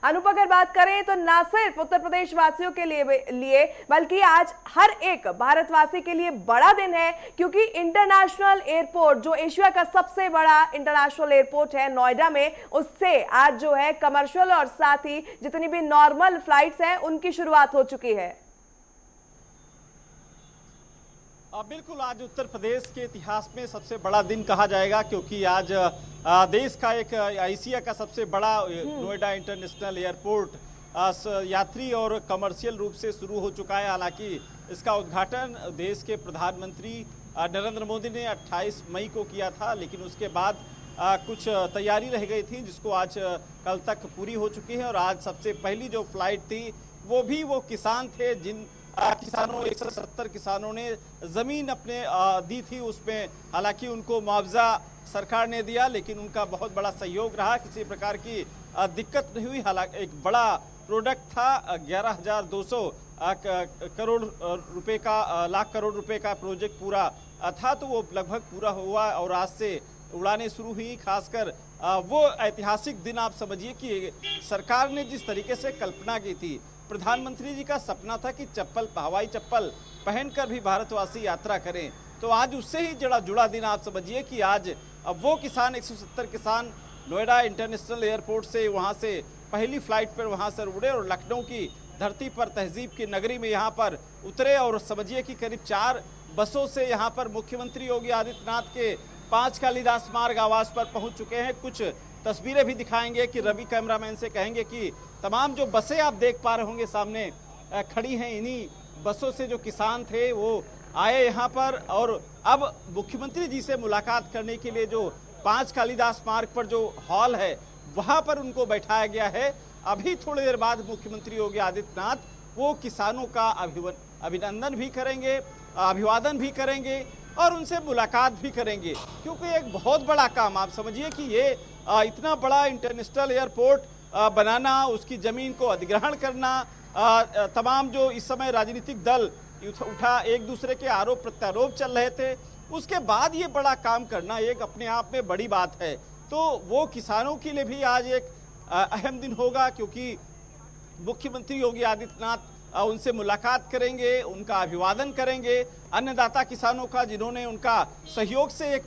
अनूप, अगर बात करें तो ना सिर्फ उत्तर प्रदेश वासियों के लिए बल्कि आज हर एक भारतवासी के लिए बड़ा दिन है, क्योंकि इंटरनेशनल एयरपोर्ट जो एशिया का सबसे बड़ा इंटरनेशनल एयरपोर्ट है नोएडा में, उससे आज जो है कमर्शियल और साथ ही जितनी भी नॉर्मल फ्लाइट्स हैं उनकी शुरुआत हो चुकी है। बिल्कुल, आज उत्तर प्रदेश के इतिहास में सबसे बड़ा दिन कहा जाएगा, क्योंकि आज देश का एक एशिया का सबसे बड़ा नोएडा इंटरनेशनल एयरपोर्ट यात्री और कमर्शियल रूप से शुरू हो चुका है। हालांकि इसका उद्घाटन देश के प्रधानमंत्री नरेंद्र मोदी ने 28 मई को किया था, लेकिन उसके बाद कुछ तैयारी रह गई थी, जिसको आज कल तक पूरी हो चुकी है। और आज सबसे पहली जो फ्लाइट थी वो किसान थे, जिन किसानों 170 किसानों ने जमीन अपने दी थी। उसमें हालांकि उनको मुआवजा सरकार ने दिया, लेकिन उनका बहुत बड़ा सहयोग रहा, किसी प्रकार की दिक्कत नहीं हुई। हालांकि एक बड़ा प्रोडक्ट था, 11,200 करोड़ रुपए का, लाख करोड़ रुपए का प्रोजेक्ट पूरा था, तो वो लगभग पूरा हुआ और आज से उड़ानें शुरू हुई। खासकर वो ऐतिहासिक दिन आप समझिए कि सरकार ने जिस तरीके से कल्पना की थी, प्रधानमंत्री जी का सपना था कि हवाई चप्पल पहनकर भी भारतवासी यात्रा करें, तो आज उससे ही जुड़ा दिन आप समझिए कि आज अब वो किसान 170 किसान नोएडा इंटरनेशनल एयरपोर्ट से वहां से पहली फ्लाइट पर वहां से उड़े और लखनऊ की धरती पर, तहजीब की नगरी में यहाँ पर उतरे। और समझिए कि करीब 4 बसों से यहाँ पर मुख्यमंत्री योगी आदित्यनाथ के 5 कालिदास मार्ग आवास पर पहुंच चुके हैं। कुछ तस्वीरें भी दिखाएंगे कि रवि कैमरामैन से कहेंगे कि तमाम जो बसें आप देख पा रहे होंगे सामने खड़ी हैं, इन्हीं बसों से जो किसान थे वो आए यहाँ पर। और अब मुख्यमंत्री जी से मुलाकात करने के लिए जो 5 कालिदास मार्ग पर जो हॉल है वहाँ पर उनको बैठाया गया है। अभी थोड़ी देर बाद मुख्यमंत्री योगी आदित्यनाथ वो किसानों का अभिनंदन भी करेंगे, अभिवादन भी करेंगे और उनसे मुलाकात भी करेंगे, क्योंकि एक बहुत बड़ा काम आप समझिए कि ये इतना बड़ा इंटरनेशनल एयरपोर्ट बनाना, उसकी ज़मीन को अधिग्रहण करना, तमाम जो इस समय राजनीतिक दल उठा एक दूसरे के आरोप प्रत्यारोप चल रहे थे, उसके बाद ये बड़ा काम करना एक अपने आप में बड़ी बात है। तो वो किसानों के लिए भी आज एक अहम दिन होगा, क्योंकि मुख्यमंत्री योगी आदित्यनाथ उनसे मुलाकात करेंगे, उनका अभिवादन करेंगे। अन्नदाता किसानों का, जिन्होंने उनका सहयोग से एक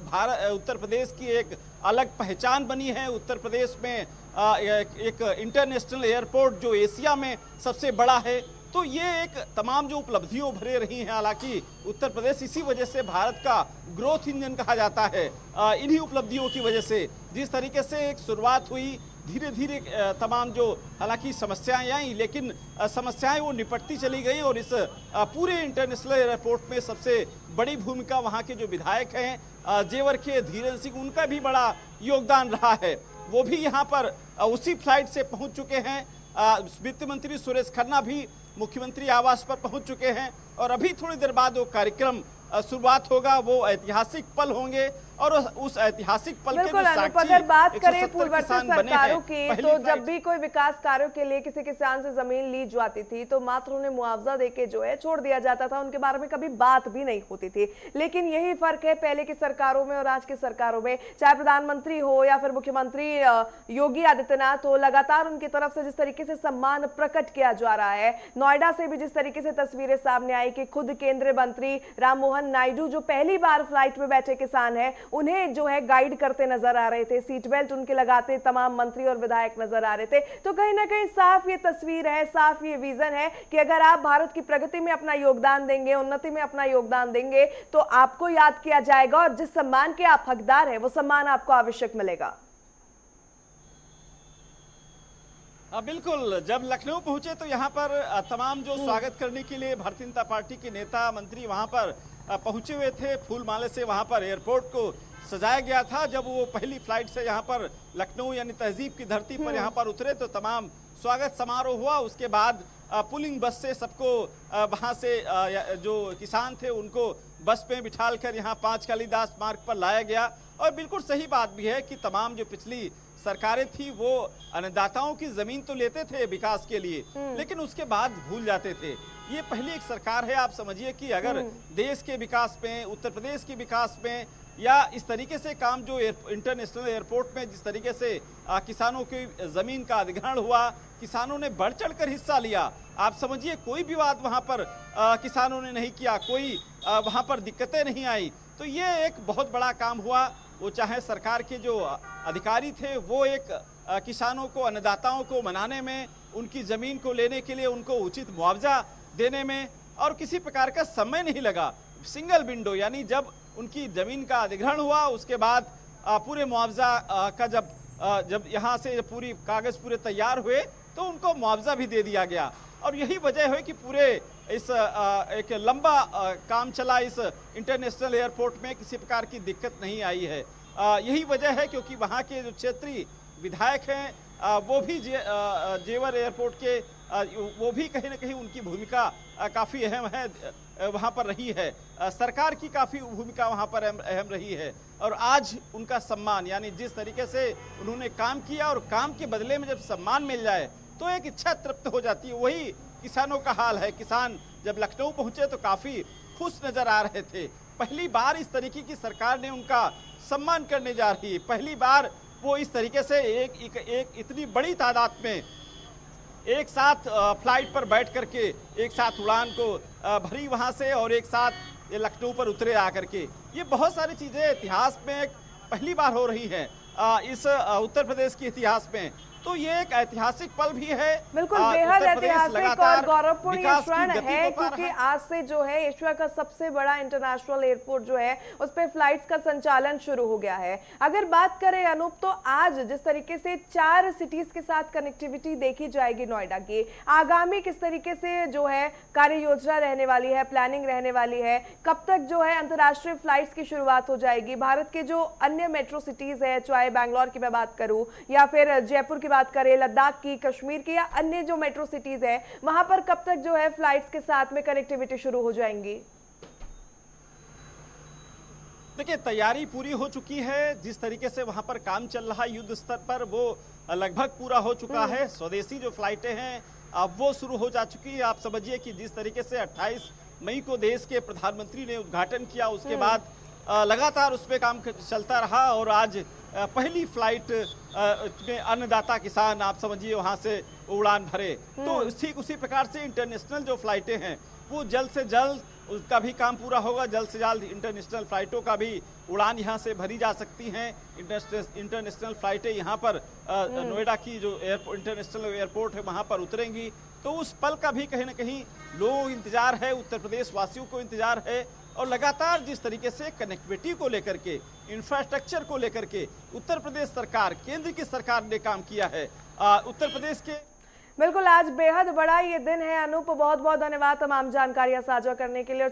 उत्तर प्रदेश की एक अलग पहचान बनी है। उत्तर प्रदेश में एक इंटरनेशनल एयरपोर्ट जो एशिया में सबसे बड़ा है, तो ये एक तमाम जो उपलब्धियों भरे रही हैं। हालांकि उत्तर प्रदेश इसी वजह से भारत का ग्रोथ इंजन कहा जाता है, इन्हीं उपलब्धियों की वजह से। जिस तरीके से एक शुरुआत हुई, धीरे धीरे तमाम जो हालांकि समस्याएं आई, लेकिन समस्याएं वो निपटती चली गई। और इस पूरे इंटरनेशनल एयरपोर्ट में सबसे बड़ी भूमिका वहाँ के जो विधायक हैं जेवर के धीरेन्द्र सिंह, उनका भी बड़ा योगदान रहा है। वो भी यहाँ पर उसी फ्लाइट से पहुँच चुके हैं। वित्त मंत्री सुरेश खन्ना भी मुख्यमंत्री आवास पर पहुँच चुके हैं और अभी थोड़ी देर बाद वो कार्यक्रम शुरुआत होगा। वो ऐतिहासिक पल होंगे और उस ऐतिहासिक पल के अगर बात करें पूर्ववर्ती सरकारों की, तो जब भी कोई विकास कार्यों के लिए किसी किसान से जमीन ली जाती थी तो मात्र उन्हें मुआवजा देके जो है छोड़ दिया जाता था, उनके बारे में कभी बात भी नहीं होती थी। लेकिन यही फर्क है पहले की सरकारों में और आज की सरकारों में, चाहे प्रधानमंत्री हो या फिर मुख्यमंत्री योगी आदित्यनाथ हो, लगातार उनकी तरफ से जिस तरीके से सम्मान प्रकट किया जा रहा है। नोएडा से भी जिस तरीके से तस्वीरें सामने आई कि खुद केंद्रीय मंत्री राम मोहन नायडू जो पहली बार फ्लाइट में बैठे किसान है, उन्हें जो है गाइड करते नजर आ रहे थे, सीट बेल्ट उनके लगाते तमाम मंत्री और विधायक नजर आ रहे थे। तो कहीं ना कहीं साफ ये तस्वीर है, साफ ये विजन है कि अगर आप भारत की प्रगति में अपना योगदान देंगे, उन्नति में अपना योगदान देंगे, तो आपको याद किया जाएगा और जिस सम्मान के आप हकदार हैं वो सम्मान आपको आवश्यक मिलेगा। बिल्कुल, जब लखनऊ पहुंचे तो यहाँ पर तमाम जो स्वागत करने के लिए भारतीय जनता पार्टी के नेता मंत्री वहाँ पर पहुंचे हुए थे। फूल माले से वहाँ पर एयरपोर्ट को सजाया गया था। जब वो पहली फ्लाइट से यहाँ पर लखनऊ यानी तहजीब की धरती पर यहाँ पर उतरे तो तमाम स्वागत समारोह हुआ। उसके बाद पुलिंग बस से सबको वहाँ से जो किसान थे उनको बस में बिठाल कर यहाँ 5 कालिदास मार्ग पर लाया गया। और बिल्कुल सही बात भी है कि तमाम जो पिछली सरकारें थी वो अन्नदाताओं की जमीन तो लेते थे विकास के लिए, लेकिन उसके बाद भूल जाते थे। ये पहली एक सरकार है, आप समझिए कि अगर देश के विकास में, उत्तर प्रदेश के विकास में या इस तरीके से काम जो इंटरनेशनल एयरपोर्ट में जिस तरीके से किसानों की जमीन का अधिग्रहण हुआ, किसानों ने बढ़ चढ़कर हिस्सा लिया। आप समझिए कोई विवाद वहां पर किसानों ने नहीं किया, कोई वहां पर दिक्कतें नहीं आई। तो ये एक बहुत बड़ा काम हुआ। वो चाहे सरकार के जो अधिकारी थे वो एक किसानों को, अन्नदाताओं को मनाने में, उनकी जमीन को लेने के लिए उनको उचित मुआवजा देने में और किसी प्रकार का समय नहीं लगा। सिंगल विंडो यानी जब उनकी जमीन का अधिग्रहण हुआ उसके बाद पूरे मुआवजा का जब यहाँ से पूरी कागज पूरे तैयार हुए तो उनको मुआवजा भी दे दिया गया। और यही वजह है कि पूरे इस एक लंबा काम चला इस इंटरनेशनल एयरपोर्ट में, किसी प्रकार की दिक्कत नहीं आई है। यही वजह है क्योंकि वहाँ के जो क्षेत्रीय विधायक हैं वो भी जेवर एयरपोर्ट के वो भी कहीं ना कहीं उनकी भूमिका काफ़ी अहम है, वहाँ पर रही है। सरकार की काफ़ी भूमिका वहाँ पर अहम रही है। और आज उनका सम्मान, यानी जिस तरीके से उन्होंने काम किया और काम के बदले में जब सम्मान मिल जाए तो एक इच्छा तृप्त हो जाती है। वही किसानों का हाल है। किसान जब लखनऊ पहुंचे तो काफ़ी खुश नजर आ रहे थे। पहली बार इस तरीके की सरकार ने उनका सम्मान करने जा रही है। पहली बार वो इस तरीके से एक इतनी बड़ी तादाद में एक साथ फ्लाइट पर बैठ करके एक साथ उड़ान को भरी वहां से और एक साथ ये लखनऊ पर उतरे आकर के। ये बहुत सारी चीजें इतिहास में पहली बार हो रही हैं इस उत्तर प्रदेश के इतिहास में। तो ये एक ऐतिहासिक पल भी है। बिल्कुल बेहद ऐतिहासिक और गौरवपूर्ण ये क्षण है क्योंकि आज से जो है एशिया का सबसे बड़ा इंटरनेशनल एयरपोर्ट जो है उस पर फ्लाइट्स का संचालन शुरू हो गया है। अगर बात करें अनूप, तो आज जिस तरीके से 4 सिटीज के साथ कनेक्टिविटी देखी जाएगी नोएडा की, आगामी किस तरीके से जो है कार्य योजना रहने वाली है, प्लानिंग रहने वाली है, कब तक जो है अंतर्राष्ट्रीय फ्लाइट्स की शुरुआत हो जाएगी, भारत के जो अन्य मेट्रो सिटीज है, चाहे बैंगलोर की मैं बात करूं या फिर जयपुर की बात करें, लद्दाख की, कश्मीर की या अन्य जो मेट्रो सिटीज है, वहां पर कब तक जो है फ्लाइट्स के साथ में कनेक्टिविटी शुरू हो जाएंगी? देखिए तैयारी पूरी हो चुकी है। जिस तरीके से वहां पर काम चल रहा है युद्ध स्तर पर वो लगभग पूरा हो चुका है। स्वदेशी जो फ्लाइटें हैं अब वो शुरू हो जा चुकी है। आप समझिए कि जिस तरीके से 28 मई को देश के प्रधानमंत्री ने उद्घाटन किया, उसके बाद लगातार उस पर काम चलता रहा और आज पहली फ्लाइट में अन्नदाता किसान आप समझिए वहां से उड़ान भरे। तो ठीक उसी प्रकार से इंटरनेशनल जो फ्लाइटें हैं वो जल्द से जल्द उसका भी काम पूरा होगा। जल्द से जल्द इंटरनेशनल फ्लाइटों का भी उड़ान यहाँ से भरी जा सकती हैं। इंटरनेशनल फ्लाइटें यहाँ पर नोएडा की जो इंटरनेशनल एयरपोर्ट है वहाँ पर उतरेंगी। तो उस पल का भी कहीं ना कहीं लोग इंतजार है, उत्तर प्रदेश वासियों को इंतजार है। और लगातार जिस तरीके से कनेक्टिविटी को लेकर के, इंफ्रास्ट्रक्चर को लेकर के उत्तर प्रदेश सरकार, केंद्र की सरकार ने काम किया है। उत्तर प्रदेश के बिल्कुल आज बेहद बड़ा ये दिन है अनूप, बहुत बहुत धन्यवाद तमाम जानकारियां साझा करने के लिए।